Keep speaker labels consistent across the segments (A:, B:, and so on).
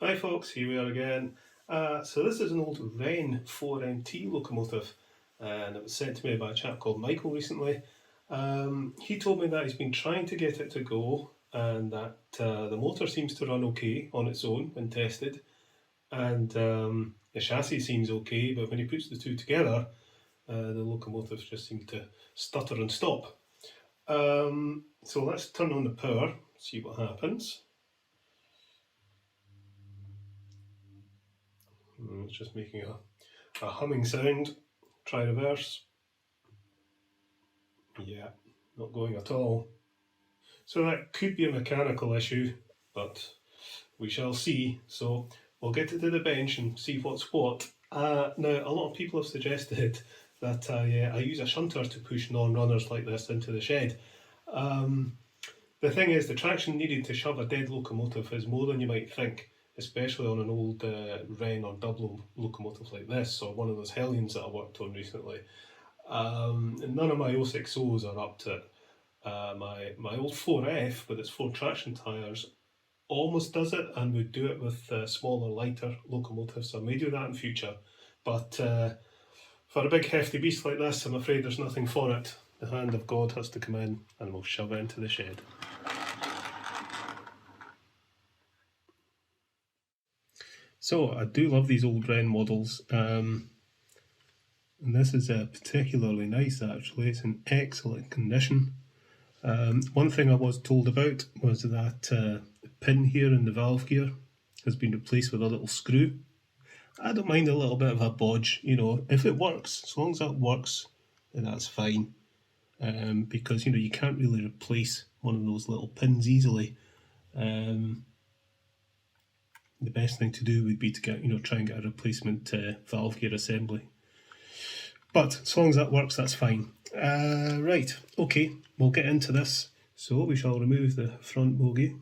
A: Hi folks, here we are again. So this is an old Wrenn 4MT locomotive, and it was sent to me by a chap called Michael recently. He told me that he's been trying to get it to go, and that the motor seems to run okay on its own when tested, and the chassis seems okay, but when he puts the two together, the locomotive just seems to stutter and stop. So let's turn on the power, see what happens. It's just making a humming sound. Try reverse. Yeah, not going at all. So that could be a mechanical issue, but we shall see. So we'll get it to the bench and see what's what. Now, a lot of people have suggested that I use a shunter to push non-runners like this into the shed. The thing is, the traction needed to shove a dead locomotive is more than you might think, especially on an old Wrenn or W locomotive like this, or one of those Hellions that I worked on recently. None of my 060s are up to it. My old 4F with its 4 traction tyres almost does it, and would do it with smaller, lighter locomotives, so I may do that in future. But for a big hefty beast like this, I'm afraid there's nothing for it. The hand of God has to come in and we'll shove it into the shed. So I do love these old Wrenn models, and this is particularly nice actually. It's in excellent condition. One thing I was told about was that the pin here in the valve gear has been replaced with a little screw. I don't mind a little bit of a bodge, you know, if it works, as long as that works, then that's fine. Because, you know, you can't really replace one of those little pins easily. The best thing to do would be to get, you know, try and get a replacement valve gear assembly. But as long as that works, that's fine. Right, okay, we'll get into this. So we shall remove the front bogie.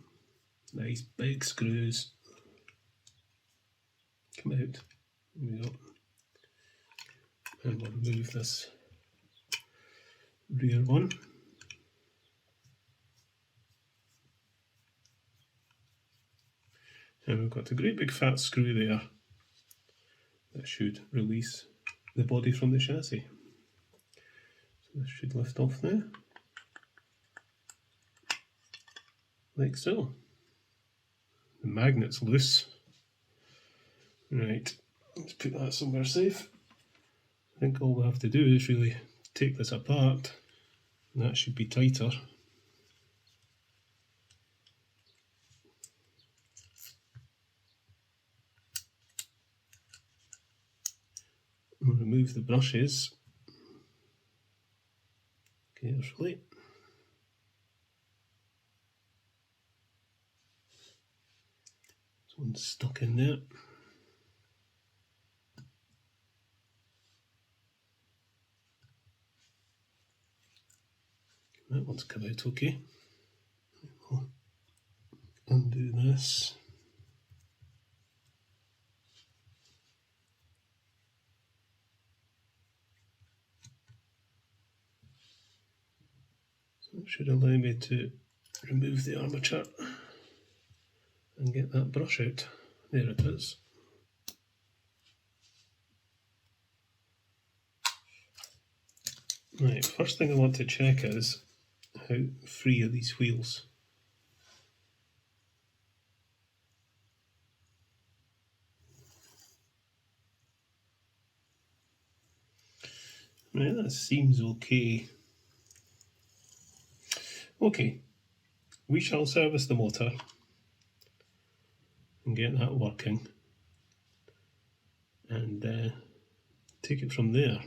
A: Nice big screws. Come out. There we go. And we'll remove this rear one. And we've got a great big fat screw there that should release the body from the chassis. So this should lift off now, like so. The magnet's loose. Right, let's put that somewhere safe. I think all we have to do is really take this apart, and that should be tighter. We'll remove the brushes carefully. This one's stuck in there. That one's come out okay. We'll undo this. So it should allow me to remove the armature and get that brush out. There it is. Right, first thing I want to check is how free are these wheels. Right, that seems okay. Okay, we shall service the motor and get that working and take it from there.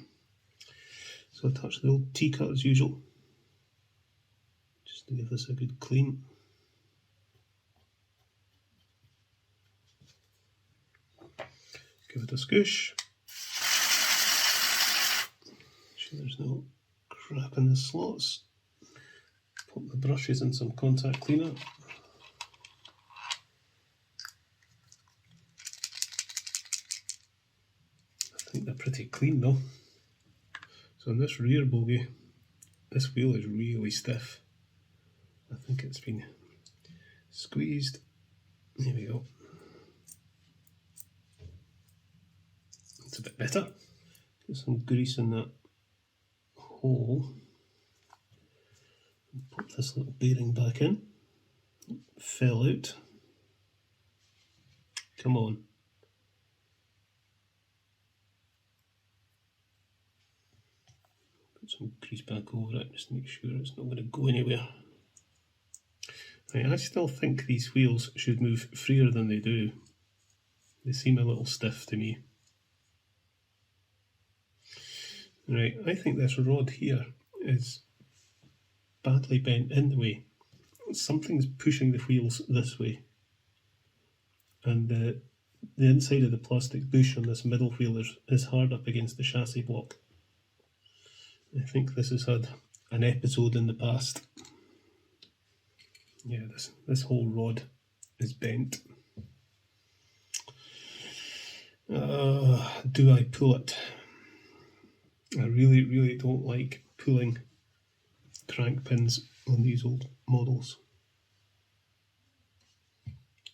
A: So I touch the old T-cut as usual, just to give this a good clean. Give it a squish. Sure there's no crap in the slots. Pop the brushes in some contact cleaner. I think they're pretty clean though. So in this rear bogie, this wheel is really stiff. I think it's been squeezed. There we go. better. Get some grease in that hole. Pop this little bearing back in. Fell out. Come on. Put some grease back over it just to make sure it's not going to go anywhere. I still think these wheels should move freer than they do. They seem a little stiff to me. Right, I think this rod here is badly bent in the way. Something's pushing the wheels this way. And the inside of the plastic bush on this middle wheel is hard up against the chassis block. I think this has had an episode in the past. Yeah, this whole rod is bent. Do I pull it? I really don't like pulling crank pins on these old models.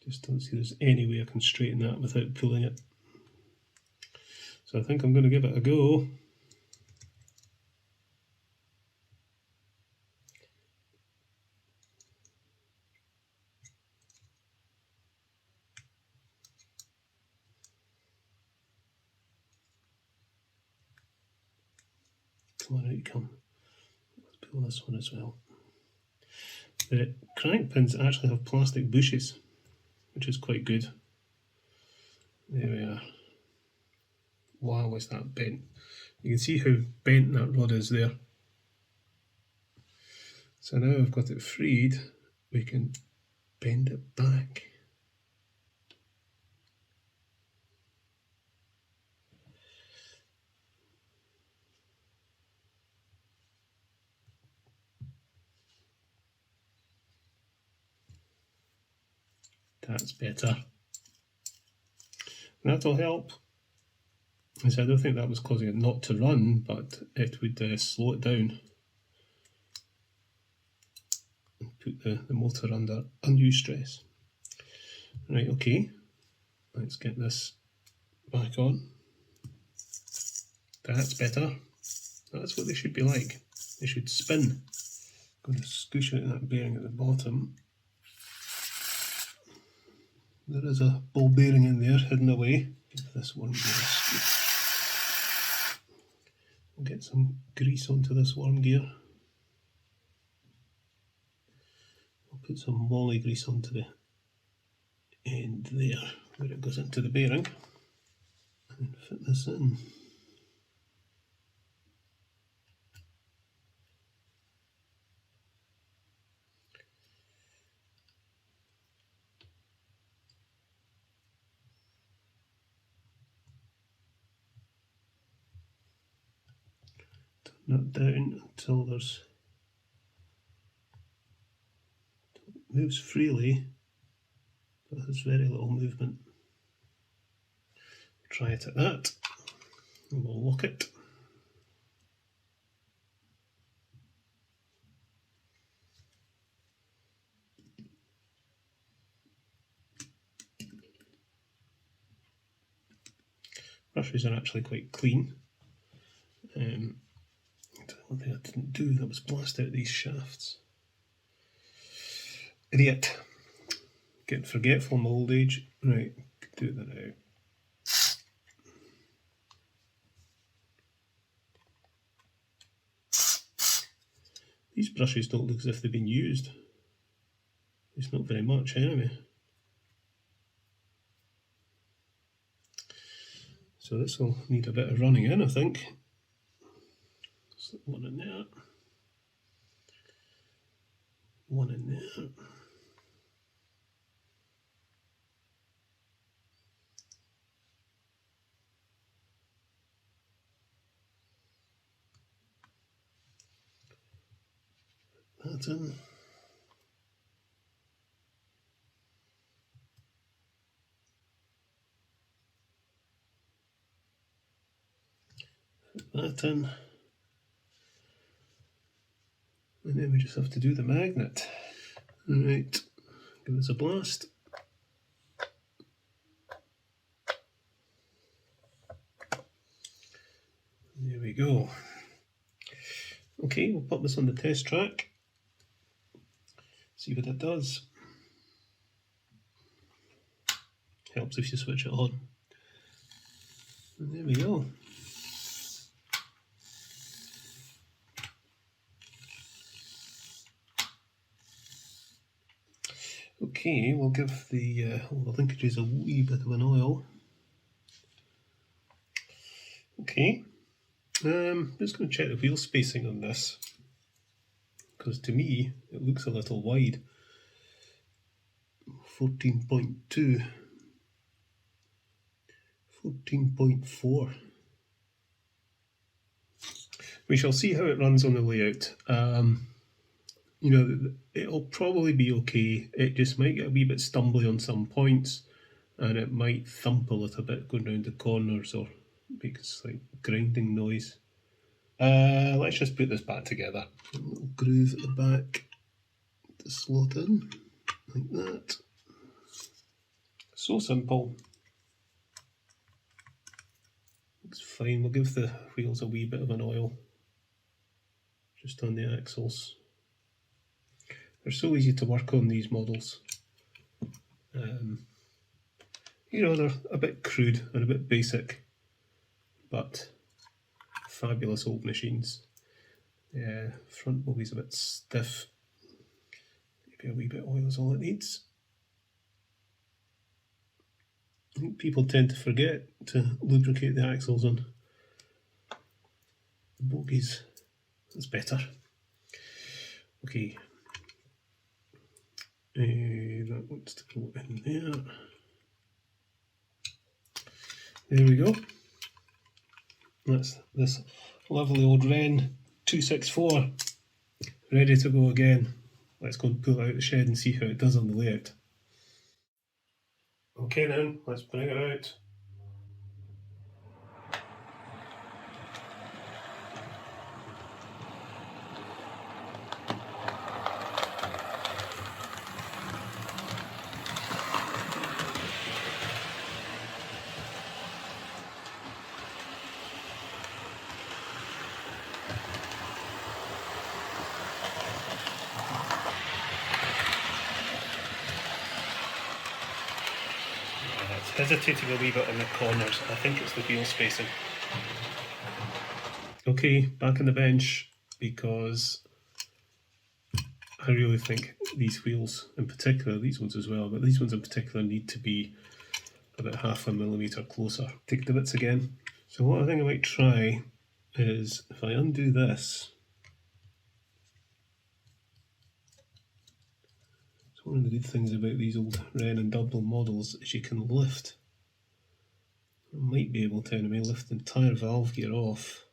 A: Just don't see there's any way I can straighten that without pulling it. So I think I'm going to give it a go. Come on, out you come. Let's pull this one as well. The crank pins actually have plastic bushes, which is quite good. There we are. Wow, is that bent? You can see how bent that rod is there. So now I've got it freed, we can bend it back. That's better. That'll help. So I don't think that was causing it not to run, but it would slow it down and put the motor under undue stress. Right, okay, let's get this back on. That's better. That's what they should be like. They should spin. I'm going to scoosh out that bearing at the bottom. There is a ball bearing in there hidden away. Give this worm gear a scoop. We'll get some grease onto this worm gear. I'll put some molly grease onto the end there, where it goes into the bearing, and fit this in. That down until it moves freely, but there's very little movement. Try it at that, and we'll lock it. Brushes are actually quite clean. One thing I didn't do, that was blast out these shafts. Idiot. Getting forgetful in my old age. Right, do that now. These brushes don't look as if they've been used. It's not very much anyway. So this will need a bit of running in, I think. Slip one in there. One in there. That in. Put that in. And then we just have to do the magnet. Alright, give this a blast. go. Okay, we'll put this on the test track, see what it does. Helps if you switch it on. And there we go. Okay, we'll give the linkages a wee bit of an oil. Okay, just going to check the wheel spacing on this, because to me it looks a little wide. 14.2, 14.4. We shall see how it runs on the layout. You know, it'll probably be okay. It just might get a wee bit stumbly on some points, and it might thump a little bit going round the corners or make a slight grinding noise. Let's just put this back together. A little groove at the back to slot in, like that. So simple. Looks fine. We'll give the wheels a wee bit of an oil just on the axles. They're so easy to work on, these models. You know, they're a bit crude and a bit basic, but fabulous old machines. Yeah, front body's a bit stiff. Maybe a wee bit of oil is all it needs. I think people tend to forget to lubricate the axles on bogies. That's better. Okay. That wants to go in there. There we go. That's this lovely old Wrenn 264 ready to go again. Let's go and pull it out the shed and see how it does on the layout. Okay then, let's bring it out. It's hesitating a wee bit on the corners. I think it's the wheel spacing. Okay, back on the bench, because I really think these wheels in particular, these ones as well, but these ones in particular need to be about 0.5 millimetre closer. Take the bits again. So what I think I might try is, if I undo this, so one of the good things about these old Wrenn and W models is you can lift. I might be able to, anyway, lift the entire valve gear off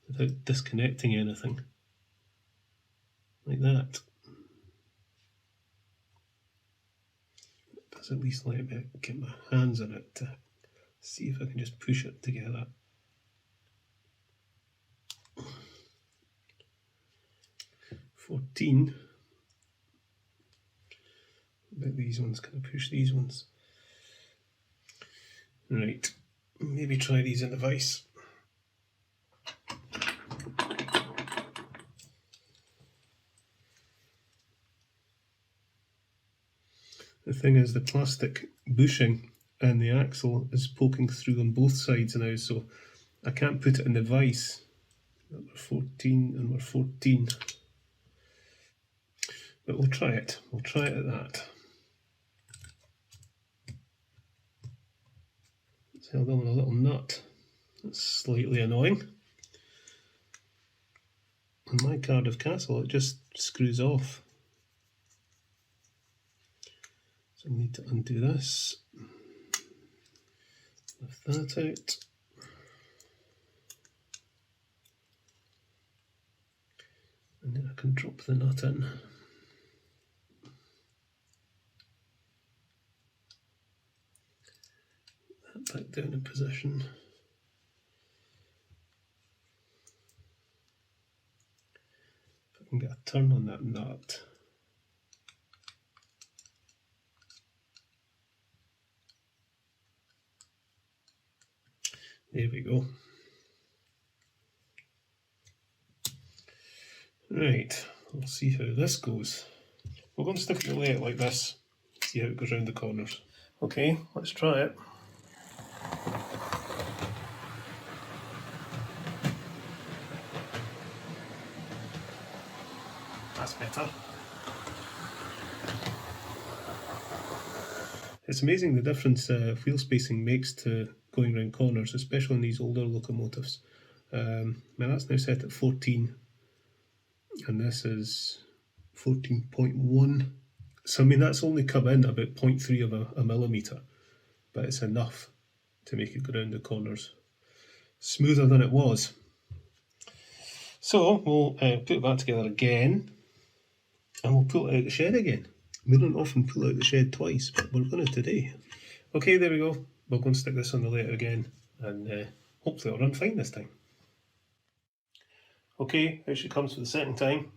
A: without disconnecting anything, like that. Does at least let me get my hands on it to see if I can just push it together. $14. I bet these ones can push these ones. Right, maybe try these in the vise. The thing is, the plastic bushing and the axle is poking through on both sides now, so I can't put it in the vise. We're 14 and we're 14. But we'll try it. We'll try it at that. It's held on with a little nut. That's slightly annoying. On my Cardiff Castle, it just screws off. So I need to undo this. Lift that out. And then I can drop the nut in. That back down in position. If I can get a turn on that nut. There we go. Right, we'll see how this goes. We're going to stick it in the layout like this, see how it goes around the corners. Okay, let's try it. That's better. It's amazing the difference wheel spacing makes to going around corners, especially in these older locomotives. Now that's now set at 14, and this is 14.1. So I mean that's only come in about 0.3 of a millimetre, but it's enough to make it go around the corners smoother than it was. So we'll put it back together again, and we'll pull it out the shed again. We don't often pull out the shed twice, but we're going to today. Okay, there we go. We're going to stick this on the layout again, and hopefully it'll run fine this time. Okay, here she comes for the second time.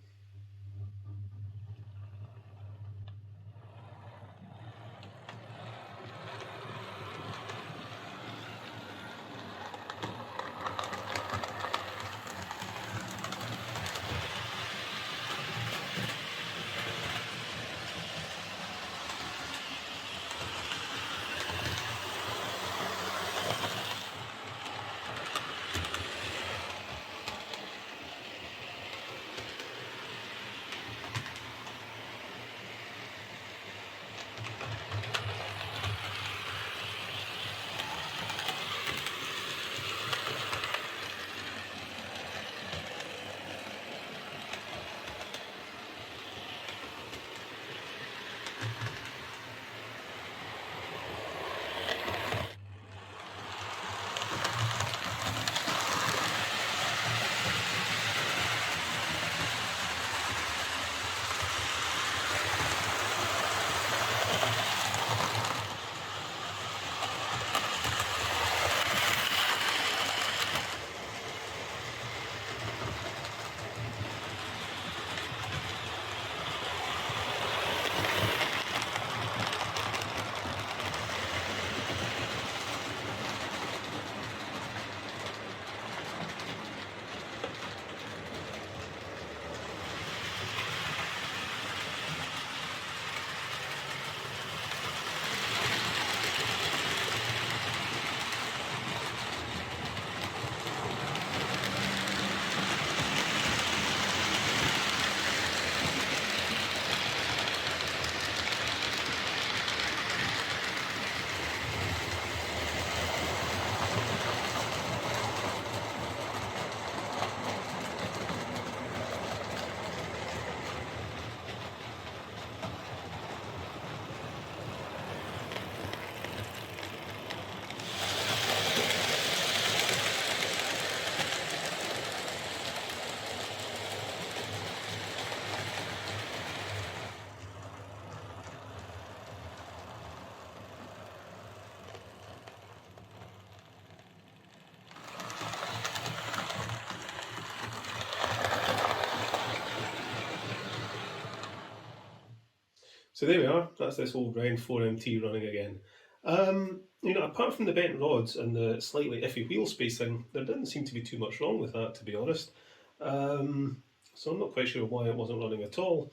A: So there we are, that's this old Wrenn 4MT running again. Apart from the bent rods and the slightly iffy wheel spacing, there didn't seem to be too much wrong with that, to be honest. So I'm not quite sure why it wasn't running at all.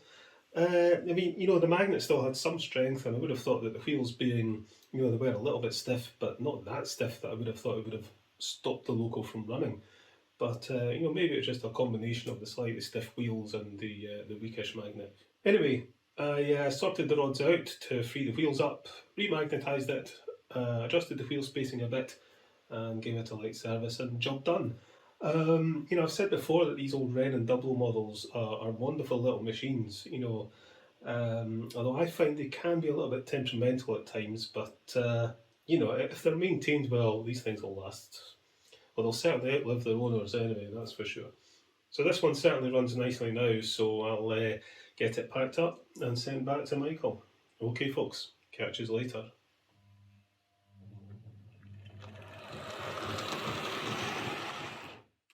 A: The magnet still had some strength, and I would have thought that the wheels being, they were a little bit stiff, but not that stiff that I would have thought it would have stopped the loco from running. But, maybe it's just a combination of the slightly stiff wheels and the weakish magnet. Anyway, I sorted the rods out to free the wheels up, remagnetised it, adjusted the wheel spacing a bit, and gave it a light service, and job done. I've said before that these old Wrenn and W models are wonderful little machines, although I find they can be a little bit temperamental at times, but, if they're maintained well, these things will last. Well, they'll certainly outlive their owners anyway, that's for sure. So this one certainly runs nicely now, so I'll get it packed up and sent back to Michael. Okay folks, catch you later.